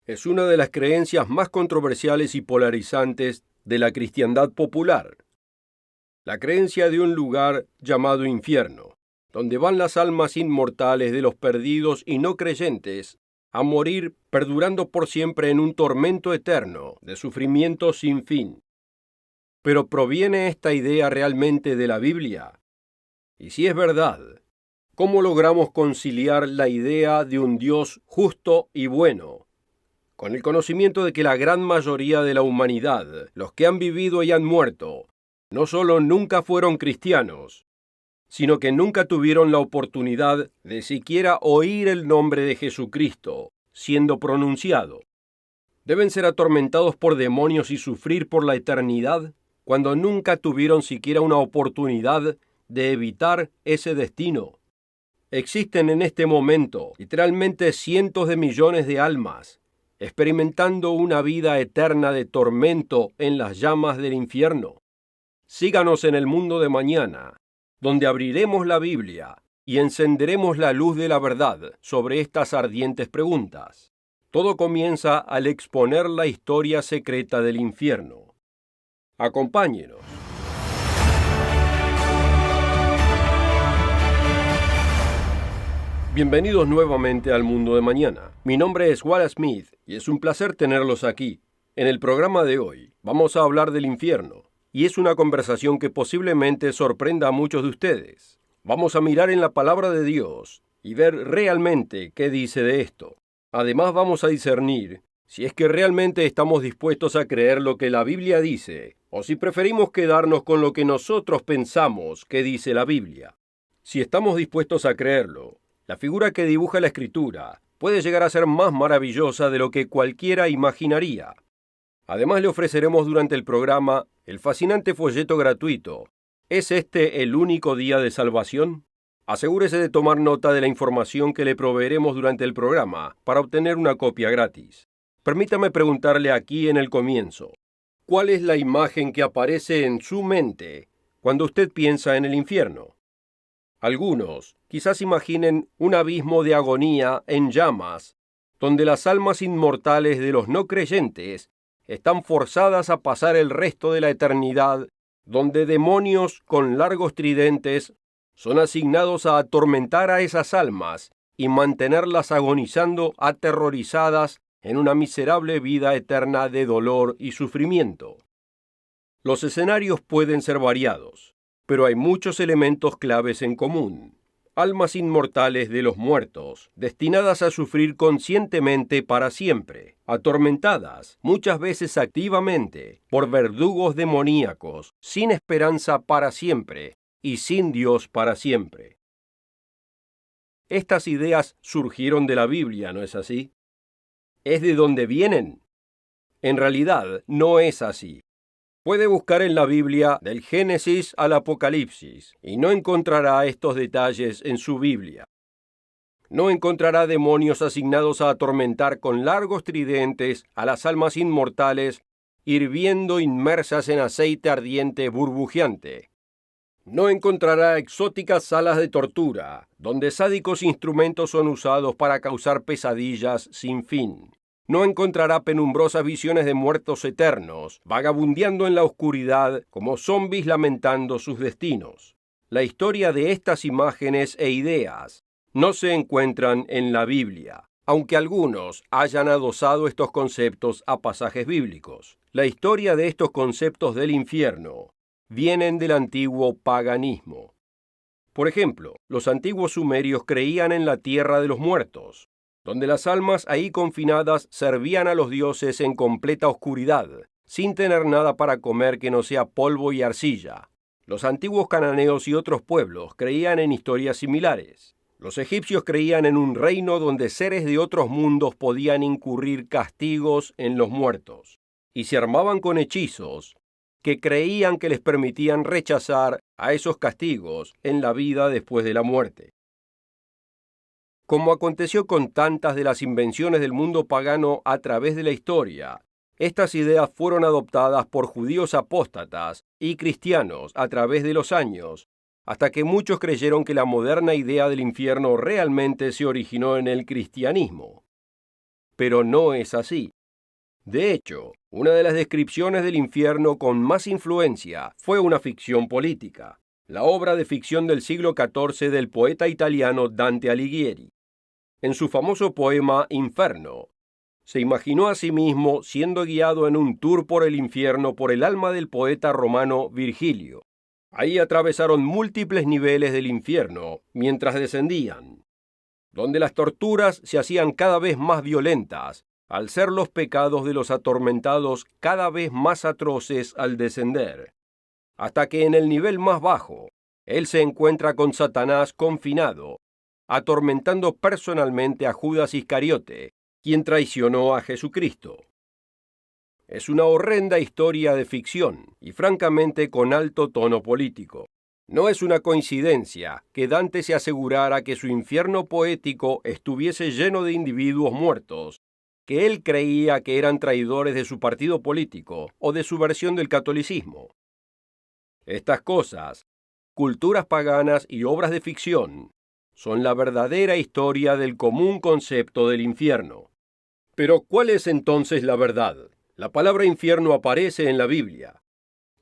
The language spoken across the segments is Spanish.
es una de las creencias más controversiales y polarizantes de la cristiandad popular. La creencia de un lugar llamado infierno, donde van las almas inmortales de los perdidos y no creyentes a morir perdurando por siempre en un tormento eterno de sufrimiento sin fin. ¿Pero proviene esta idea realmente de la Biblia? Y si es verdad, ¿cómo logramos conciliar la idea de un Dios justo y bueno con el conocimiento de que la gran mayoría de la humanidad, los que han vivido y han muerto, no solo nunca fueron cristianos, sino que nunca tuvieron la oportunidad de siquiera oír el nombre de Jesucristo siendo pronunciado? ¿Deben ser atormentados por demonios y sufrir por la eternidad cuando nunca tuvieron siquiera una oportunidad de evitar ese destino? Existen en este momento literalmente cientos de millones de almas experimentando una vida eterna de tormento en las llamas del infierno. Síganos en el mundo de mañana, donde abriremos la Biblia y encenderemos la luz de la verdad sobre estas ardientes preguntas. Todo comienza al exponer la historia secreta del infierno. Acompáñenos. Bienvenidos nuevamente al Mundo de Mañana. Mi nombre es Wallace Smith y es un placer tenerlos aquí. En el programa de hoy vamos a hablar del infierno y es una conversación que posiblemente sorprenda a muchos de ustedes. Vamos a mirar en la palabra de Dios y ver realmente qué dice de esto. Además vamos a discernir si es que realmente estamos dispuestos a creer lo que la Biblia dice o si preferimos quedarnos con lo que nosotros pensamos que dice la Biblia. Si estamos dispuestos a creerlo, la figura que dibuja la Escritura puede llegar a ser más maravillosa de lo que cualquiera imaginaría. Además le ofreceremos durante el programa el fascinante folleto gratuito. ¿Es este el único día de salvación? Asegúrese de tomar nota de la información que le proveeremos durante el programa para obtener una copia gratis. Permítame preguntarle aquí en el comienzo, ¿cuál es la imagen que aparece en su mente cuando usted piensa en el infierno? Algunos quizás imaginen un abismo de agonía en llamas, donde las almas inmortales de los no creyentes están forzadas a pasar el resto de la eternidad, donde demonios con largos tridentes son asignados a atormentar a esas almas y mantenerlas agonizando aterrorizadas en una miserable vida eterna de dolor y sufrimiento. Los escenarios pueden ser variados, pero hay muchos elementos claves en común. Almas inmortales de los muertos, destinadas a sufrir conscientemente para siempre, atormentadas, muchas veces activamente, por verdugos demoníacos, sin esperanza para siempre y sin Dios para siempre. Estas ideas surgieron de la Biblia, ¿no es así? ¿Es de dónde vienen? En realidad, no es así. Puede buscar en la Biblia del Génesis al Apocalipsis y no encontrará estos detalles en su Biblia. No encontrará demonios asignados a atormentar con largos tridentes a las almas inmortales, hirviendo inmersas en aceite ardiente burbujeante. No encontrará exóticas salas de tortura, donde sádicos instrumentos son usados para causar pesadillas sin fin. No encontrará penumbrosas visiones de muertos eternos, vagabundeando en la oscuridad como zombis lamentando sus destinos. La historia de estas imágenes e ideas no se encuentran en la Biblia, aunque algunos hayan adosado estos conceptos a pasajes bíblicos. La historia de estos conceptos del infierno vienen del antiguo paganismo. Por ejemplo, los antiguos sumerios creían en la tierra de los muertos, donde las almas ahí confinadas servían a los dioses en completa oscuridad, sin tener nada para comer que no sea polvo y arcilla. Los antiguos cananeos y otros pueblos creían en historias similares. Los egipcios creían en un reino donde seres de otros mundos podían incurrir castigos en los muertos, y se armaban con hechizos que creían que les permitían rechazar a esos castigos en la vida después de la muerte. Como aconteció con tantas de las invenciones del mundo pagano a través de la historia, estas ideas fueron adoptadas por judíos apóstatas y cristianos a través de los años, hasta que muchos creyeron que la moderna idea del infierno realmente se originó en el cristianismo. pero no es así. De hecho, una de las descripciones del infierno con más influencia fue una ficción política, la obra de ficción del siglo XIV del poeta italiano Dante Alighieri. En su famoso poema Inferno, se imaginó a sí mismo siendo guiado en un tour por el infierno por el alma del poeta romano Virgilio. Ahí atravesaron múltiples niveles del infierno mientras descendían, donde las torturas se hacían cada vez más violentas, al ser los pecados de los atormentados cada vez más atroces al descender, hasta que en el nivel más bajo, él se encuentra con Satanás confinado, atormentando personalmente a Judas Iscariote, quien traicionó a Jesucristo. Es una horrenda historia de ficción y francamente con alto tono político. No es una coincidencia que Dante se asegurara que su infierno poético estuviese lleno de individuos muertos, que él creía que eran traidores de su partido político o de su versión del catolicismo. Estas cosas, culturas paganas y obras de ficción, son la verdadera historia del común concepto del infierno. Pero, ¿cuál es entonces la verdad? La palabra infierno aparece en la Biblia.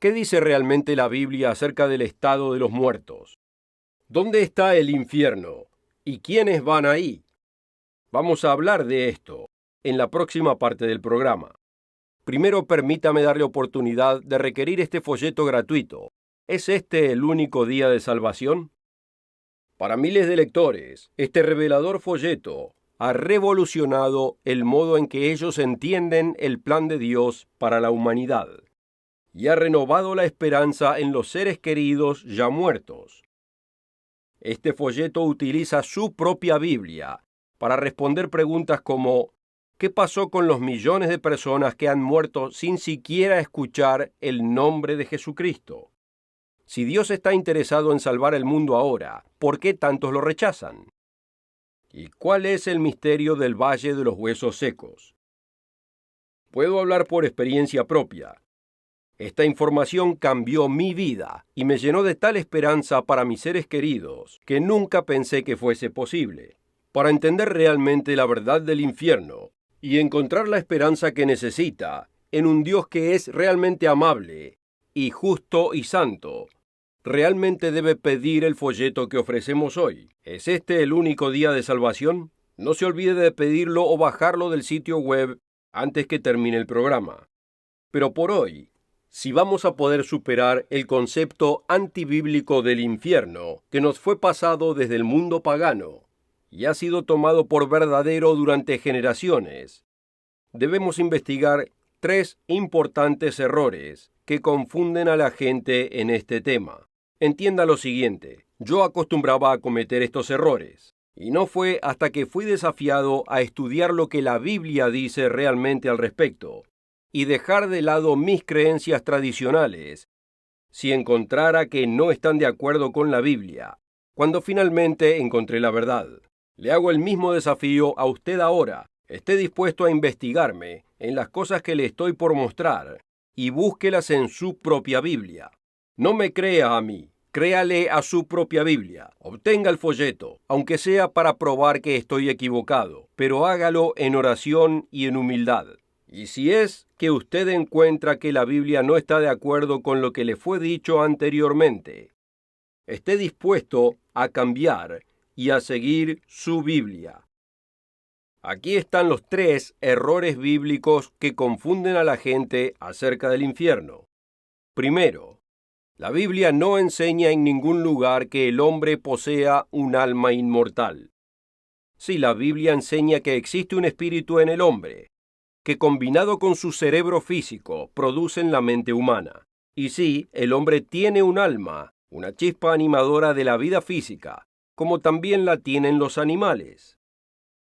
¿Qué dice realmente la Biblia acerca del estado de los muertos? ¿Dónde está el infierno? ¿Y quiénes van ahí? Vamos a hablar de esto en la próxima parte del programa. Primero, permítame darle oportunidad de requerir este folleto gratuito. ¿Es este el único día de salvación? Para miles de lectores, este revelador folleto ha revolucionado el modo en que ellos entienden el plan de Dios para la humanidad y ha renovado la esperanza en los seres queridos ya muertos. Este folleto utiliza su propia Biblia para responder preguntas como ¿qué pasó con los millones de personas que han muerto sin siquiera escuchar el nombre de Jesucristo? Si Dios está interesado en salvar el mundo ahora, ¿por qué tantos lo rechazan? ¿Y cuál es el misterio del Valle de los Huesos Secos? Puedo hablar por experiencia propia. Esta información cambió mi vida y me llenó de tal esperanza para mis seres queridos que nunca pensé que fuese posible. Para entender realmente la verdad del infierno y encontrar la esperanza que necesita en un Dios que es realmente amable y justo y santo, realmente debe pedir el folleto que ofrecemos hoy. ¿Es este el único día de salvación? No se olvide de pedirlo o bajarlo del sitio web antes que termine el programa. Pero por hoy, si vamos a poder superar el concepto antibíblico del infierno que nos fue pasado desde el mundo pagano y ha sido tomado por verdadero durante generaciones, debemos investigar 3 importantes errores que confunden a la gente en este tema. Entienda lo siguiente, yo acostumbraba a cometer estos errores, y no fue hasta que fui desafiado a estudiar lo que la Biblia dice realmente al respecto, y dejar de lado mis creencias tradicionales, si encontrara que no están de acuerdo con la Biblia, cuando finalmente encontré la verdad. Le hago el mismo desafío a usted ahora. Esté dispuesto a investigarme en las cosas que le estoy por mostrar, y búsquelas en su propia Biblia. No me crea a mí, créale a su propia Biblia. Obtenga el folleto, aunque sea para probar que estoy equivocado, pero hágalo en oración y en humildad. Y si es que usted encuentra que la Biblia no está de acuerdo con lo que le fue dicho anteriormente, esté dispuesto a cambiar y a seguir su Biblia. Aquí están los 3 errores bíblicos que confunden a la gente acerca del infierno. Primero, la Biblia no enseña en ningún lugar que el hombre posea un alma inmortal. Sí, la Biblia enseña que existe un espíritu en el hombre, que combinado con su cerebro físico producen la mente humana. Y sí, el hombre tiene un alma, una chispa animadora de la vida física, como también la tienen los animales.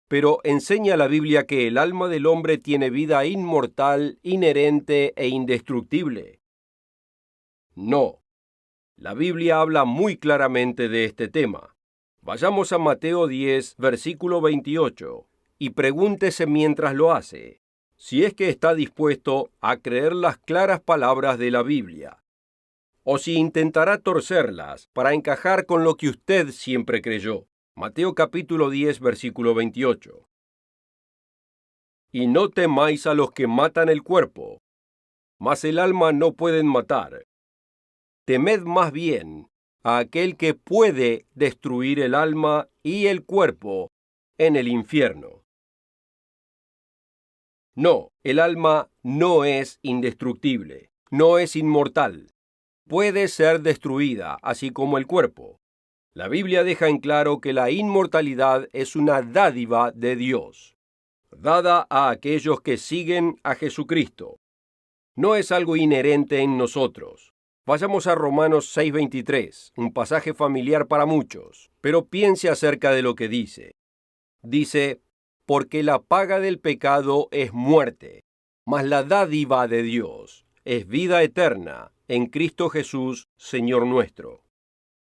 Pero enseña la Biblia que el alma del hombre tiene vida inmortal, inherente e indestructible. No. La Biblia habla muy claramente de este tema. Vayamos a Mateo 10, versículo 28, y pregúntese mientras lo hace, si es que está dispuesto a creer las claras palabras de la Biblia, o si intentará torcerlas para encajar con lo que usted siempre creyó. Mateo capítulo 10, versículo 28. y no temáis a los que matan el cuerpo, mas el alma no pueden matar. Temed más bien a aquel que puede destruir el alma y el cuerpo en el infierno. No, el alma no es indestructible, no es inmortal. Puede ser destruida, así como el cuerpo. La Biblia deja en claro que la inmortalidad es una dádiva de Dios, dada a aquellos que siguen a Jesucristo. No es algo inherente en nosotros. Vayamos a Romanos 6:23, un pasaje familiar para muchos, pero piense acerca de lo que dice. Dice, porque la paga del pecado es muerte, mas la dádiva de Dios es vida eterna en Cristo Jesús, Señor nuestro.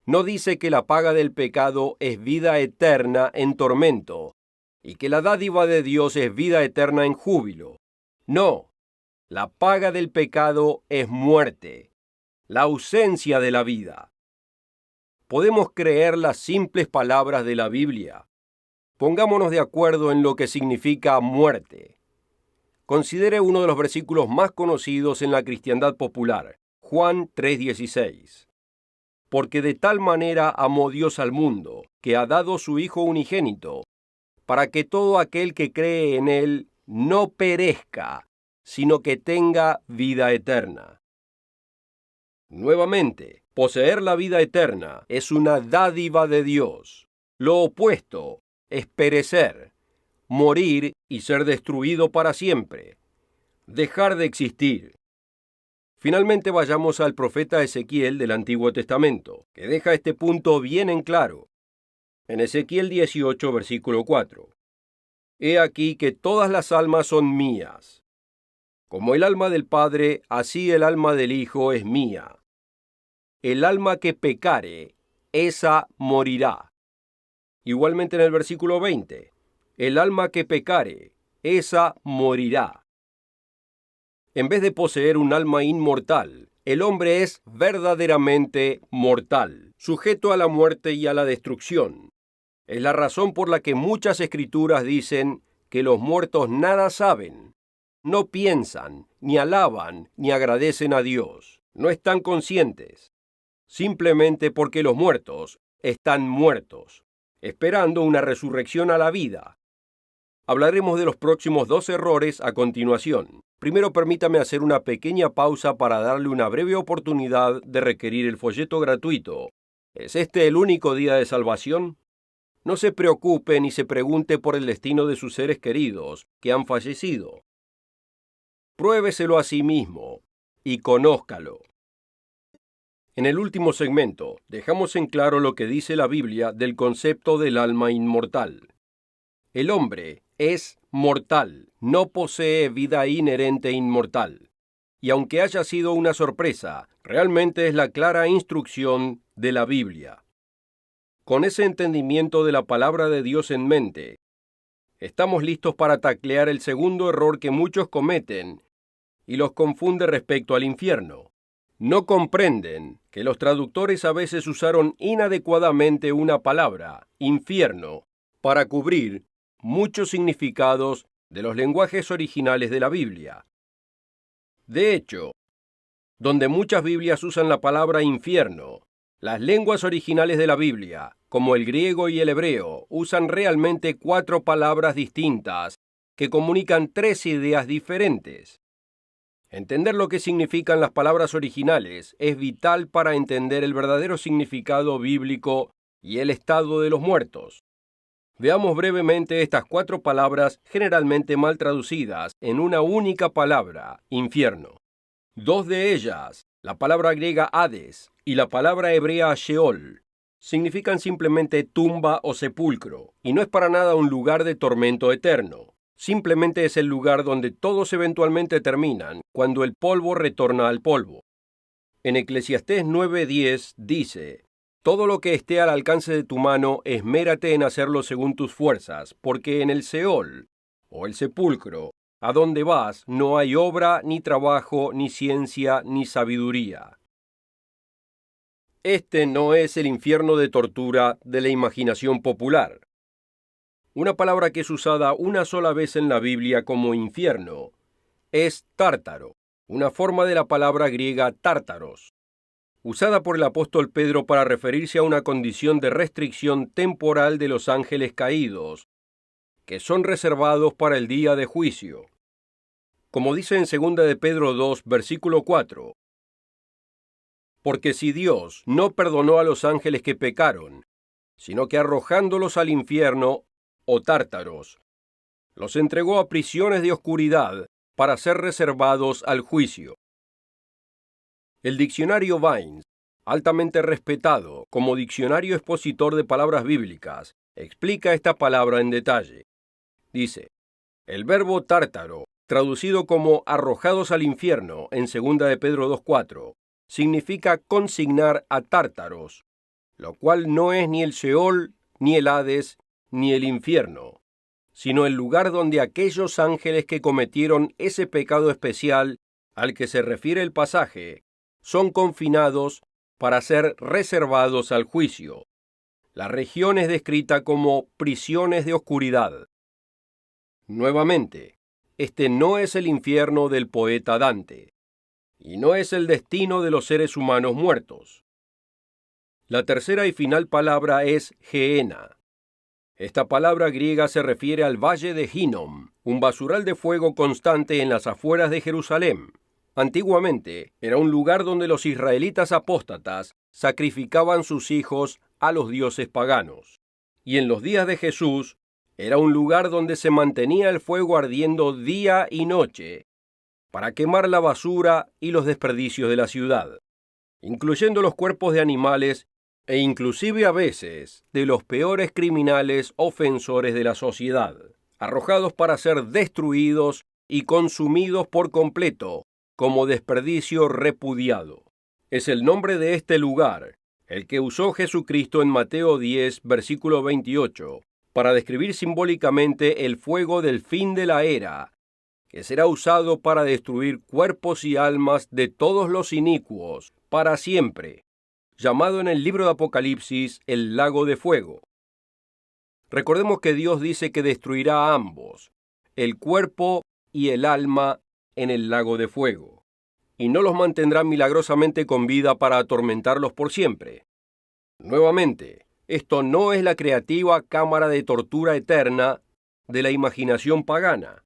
No dice que la paga del pecado es vida eterna en tormento, y que la dádiva de Dios es vida eterna en júbilo. No, la paga del pecado es muerte, la ausencia de la vida. ¿Podemos creer las simples palabras de la Biblia? Pongámonos de acuerdo en lo que significa muerte. Considere uno de los versículos más conocidos en la cristiandad popular, Juan 3:16. Porque de tal manera amó Dios al mundo, que ha dado su Hijo unigénito, para que todo aquel que cree en Él no perezca, sino que tenga vida eterna. Nuevamente, poseer la vida eterna es una dádiva de Dios. Lo opuesto es perecer, morir y ser destruido para siempre, dejar de existir. Finalmente vayamos al profeta Ezequiel del Antiguo Testamento, que deja este punto bien en claro. En Ezequiel 18, versículo 4. He aquí que todas las almas son mías. Como el alma del Padre, así el alma del Hijo es mía. El alma que pecare, esa morirá. Igualmente en el versículo 20. El alma que pecare, esa morirá. En vez de poseer un alma inmortal, el hombre es verdaderamente mortal, sujeto a la muerte y a la destrucción. Es la razón por la que muchas escrituras dicen que los muertos nada saben, no piensan, ni alaban, ni agradecen a Dios. No están conscientes, simplemente porque los muertos están muertos, esperando una resurrección a la vida. Hablaremos de los próximos 2 errores a continuación. Primero permítame hacer una pequeña pausa para darle una breve oportunidad de requerir el folleto gratuito. ¿Es este el único día de salvación? No se preocupe ni se pregunte por el destino de sus seres queridos que han fallecido. Pruébeselo a sí mismo y conózcalo. En el último segmento, dejamos en claro lo que dice la Biblia del concepto del alma inmortal. El hombre es mortal, no posee vida inherente inmortal. Y aunque haya sido una sorpresa, realmente es la clara instrucción de la Biblia. Con ese entendimiento de la palabra de Dios en mente, estamos listos para taclear el segundo error que muchos cometen y los confunde respecto al infierno. No comprenden que los traductores a veces usaron inadecuadamente una palabra, infierno, para cubrir muchos significados de los lenguajes originales de la Biblia. De hecho, donde muchas Biblias usan la palabra infierno, las lenguas originales de la Biblia, como el griego y el hebreo, usan realmente 4 palabras distintas que comunican 3 ideas diferentes. Entender lo que significan las palabras originales es vital para entender el verdadero significado bíblico y el estado de los muertos. Veamos brevemente estas 4 palabras generalmente mal traducidas en una única palabra, infierno. 2 de ellas, la palabra griega Hades y la palabra hebrea Sheol, significan simplemente tumba o sepulcro, y no es para nada un lugar de tormento eterno. Simplemente es el lugar donde todos eventualmente terminan, cuando el polvo retorna al polvo. En Eclesiastés 9:10 dice: todo lo que esté al alcance de tu mano, esmérate en hacerlo según tus fuerzas, porque en el Seol, o el sepulcro, a donde vas, no hay obra, ni trabajo, ni ciencia, ni sabiduría. Este no es el infierno de tortura de la imaginación popular. Una palabra que es usada una sola vez en la Biblia como infierno es tártaro, una forma de la palabra griega tártaros, usada por el apóstol Pedro para referirse a una condición de restricción temporal de los ángeles caídos, que son reservados para el día de juicio. Como dice en 2 de Pedro 2, versículo 4, porque si Dios no perdonó a los ángeles que pecaron, sino que arrojándolos al infierno, o tártaros, los entregó a prisiones de oscuridad para ser reservados al juicio. El diccionario Vines, altamente respetado como diccionario expositor de palabras bíblicas, explica esta palabra en detalle. Dice, el verbo tártaro, traducido como arrojados al infierno en 2 de Pedro 2.4, significa consignar a tártaros, lo cual no es ni el Sheol, ni el Hades, ni el infierno, sino el lugar donde aquellos ángeles que cometieron ese pecado especial al que se refiere el pasaje, son confinados para ser reservados al juicio. La región es descrita como prisiones de oscuridad. Nuevamente, este no es el infierno del poeta Dante, y no es el destino de los seres humanos muertos. La tercera y final palabra es Gehenna. Esta palabra griega se refiere al valle de Hinnom, un basural de fuego constante en las afueras de Jerusalén. Antiguamente, era un lugar donde los israelitas apóstatas sacrificaban sus hijos a los dioses paganos. Y en los días de Jesús, era un lugar donde se mantenía el fuego ardiendo día y noche para quemar la basura y los desperdicios de la ciudad, incluyendo los cuerpos de animales e inclusive a veces de los peores criminales ofensores de la sociedad, arrojados para ser destruidos y consumidos por completo como desperdicio repudiado. Es el nombre de este lugar, el que usó Jesucristo en Mateo 10, versículo 28, para describir simbólicamente el fuego del fin de la era, que será usado para destruir cuerpos y almas de todos los inicuos para siempre, llamado en el libro de Apocalipsis el lago de fuego. Recordemos que Dios dice que destruirá a ambos, el cuerpo y el alma, en el lago de fuego, y no los mantendrá milagrosamente con vida para atormentarlos por siempre. Nuevamente, esto no es la creativa cámara de tortura eterna de la imaginación pagana.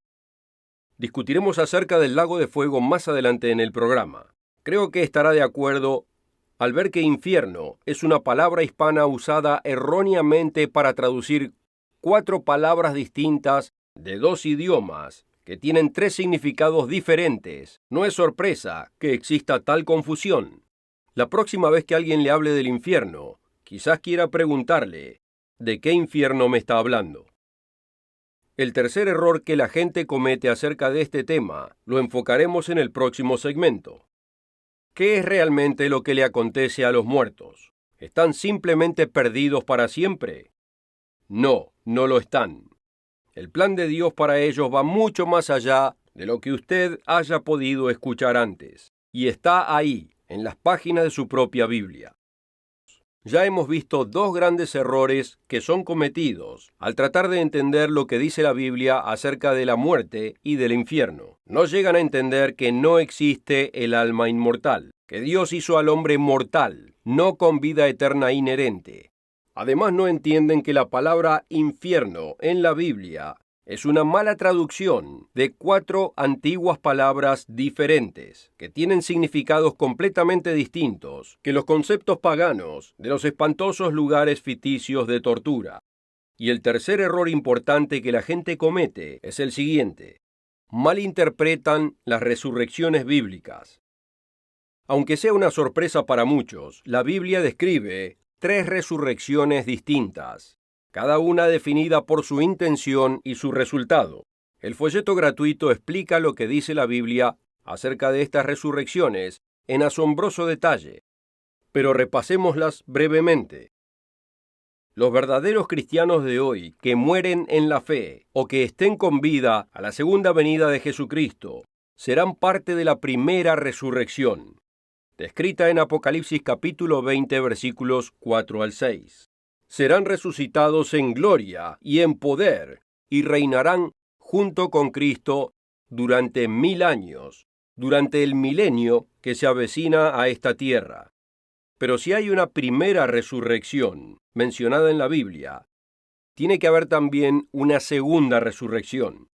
Discutiremos acerca del lago de fuego más adelante en el programa. Creo que estará de acuerdo al ver que infierno es una palabra hispana usada erróneamente para traducir 4 palabras distintas de 2 idiomas que tienen 3 significados diferentes. No es sorpresa que exista tal confusión. La próxima vez que alguien le hable del infierno, quizás quiera preguntarle, ¿de qué infierno me está hablando? El tercer error que la gente comete acerca de este tema lo enfocaremos en el próximo segmento. ¿Qué es realmente lo que le acontece a los muertos? ¿Están simplemente perdidos para siempre? No, no lo están. El plan de Dios para ellos va mucho más allá de lo que usted haya podido escuchar antes, y está ahí, en las páginas de su propia Biblia. Ya hemos visto 2 grandes errores que son cometidos al tratar de entender lo que dice la Biblia acerca de la muerte y del infierno. No llegan a entender que no existe el alma inmortal, que Dios hizo al hombre mortal, no con vida eterna inherente. Además, no entienden que la palabra infierno en la Biblia es una mala traducción de 4 antiguas palabras diferentes, que tienen significados completamente distintos que los conceptos paganos de los espantosos lugares ficticios de tortura. Y el tercer error importante que la gente comete es el siguiente: malinterpretan las resurrecciones bíblicas. Aunque sea una sorpresa para muchos, la Biblia describe 3 resurrecciones distintas, cada una definida por su intención y su resultado. El folleto gratuito explica lo que dice la Biblia acerca de estas resurrecciones en asombroso detalle, pero repasémoslas brevemente. Los verdaderos cristianos de hoy que mueren en la fe o que estén con vida a la segunda venida de Jesucristo serán parte de la primera resurrección, descrita en Apocalipsis capítulo 20 versículos 4 al 6. serán resucitados en gloria y en poder, y reinarán junto con Cristo durante 1000 años, durante el milenio que se avecina a esta tierra. Pero si hay una primera resurrección mencionada en la Biblia, tiene que haber también una segunda resurrección.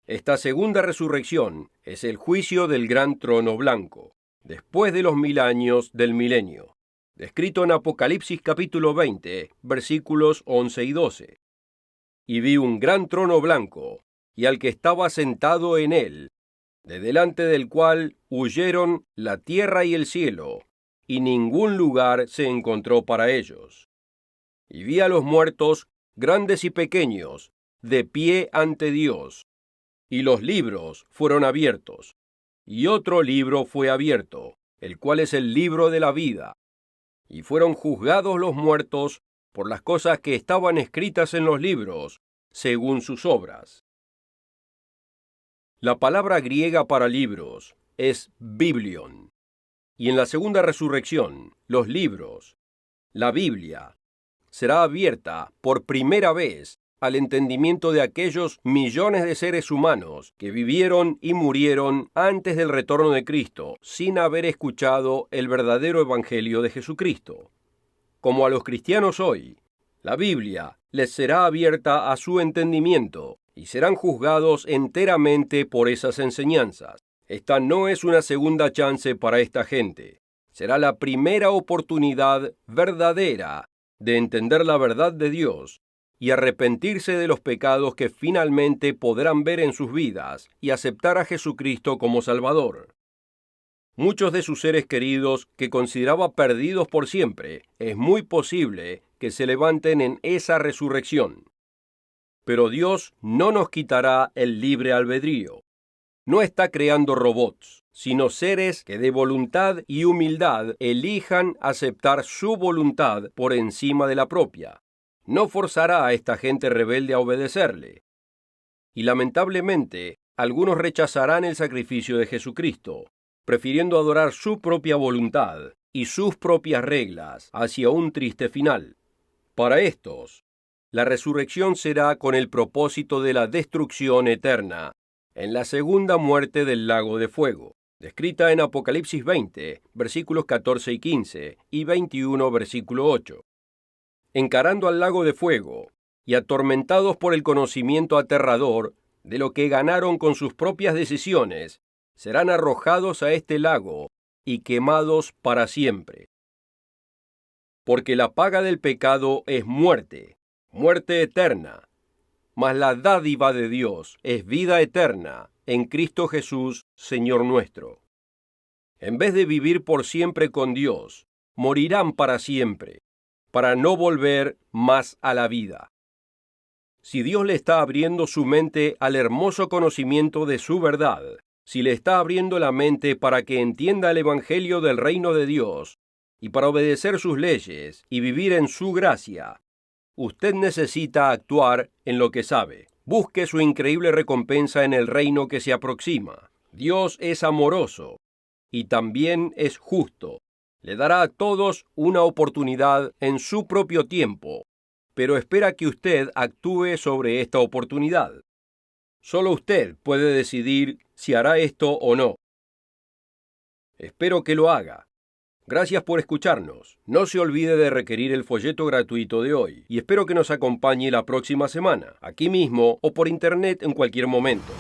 Esta segunda resurrección es el juicio del gran trono blanco, después de los 1000 años del milenio, descrito en Apocalipsis capítulo 20, versículos 11 y 12. Y vi un gran trono blanco, y al que estaba sentado en él, de delante del cual huyeron la tierra y el cielo, y ningún lugar se encontró para ellos. Y vi a los muertos, grandes y pequeños, de pie ante Dios, y los libros fueron abiertos, y otro libro fue abierto, el cual es el libro de la vida, y fueron juzgados los muertos por las cosas que estaban escritas en los libros, según sus obras. La palabra griega para libros es biblion, y en la segunda resurrección, los libros, la Biblia, será abierta por primera vez al entendimiento de aquellos millones de seres humanos que vivieron y murieron antes del retorno de Cristo, sin haber escuchado el verdadero evangelio de Jesucristo. Como a los cristianos hoy, la Biblia les será abierta a su entendimiento y serán juzgados enteramente por esas enseñanzas. Esta no es una segunda chance para esta gente. Será la primera oportunidad verdadera de entender la verdad de Dios y arrepentirse de los pecados que finalmente podrán ver en sus vidas y aceptar a Jesucristo como Salvador. Muchos de sus seres queridos que consideraba perdidos por siempre, es muy posible que se levanten en esa resurrección. Pero Dios no nos quitará el libre albedrío. No está creando robots, sino seres que de voluntad y humildad elijan aceptar su voluntad por encima de la propia. No forzará a esta gente rebelde a obedecerle. Y lamentablemente, algunos rechazarán el sacrificio de Jesucristo, prefiriendo adorar su propia voluntad y sus propias reglas hacia un triste final. Para estos, la resurrección será con el propósito de la destrucción eterna, en la segunda muerte del lago de fuego, descrita en Apocalipsis 20, versículos 14 y 15, y 21, versículo 8. Encarando al lago de fuego, y atormentados por el conocimiento aterrador de lo que ganaron con sus propias decisiones, serán arrojados a este lago y quemados para siempre. Porque la paga del pecado es muerte, muerte eterna, mas la dádiva de Dios es vida eterna en Cristo Jesús, Señor nuestro. En vez de vivir por siempre con Dios, morirán para siempre, para no volver más a la vida. Si Dios le está abriendo su mente al hermoso conocimiento de su verdad, si le está abriendo la mente para que entienda el evangelio del reino de Dios y para obedecer sus leyes y vivir en su gracia, usted necesita actuar en lo que sabe. Busque su increíble recompensa en el reino que se aproxima. Dios es amoroso y también es justo. Le dará a todos una oportunidad en su propio tiempo, pero espera que usted actúe sobre esta oportunidad. Solo usted puede decidir si hará esto o no. Espero que lo haga. Gracias por escucharnos. No se olvide de requerir el folleto gratuito de hoy y espero que nos acompañe la próxima semana, aquí mismo o por internet en cualquier momento.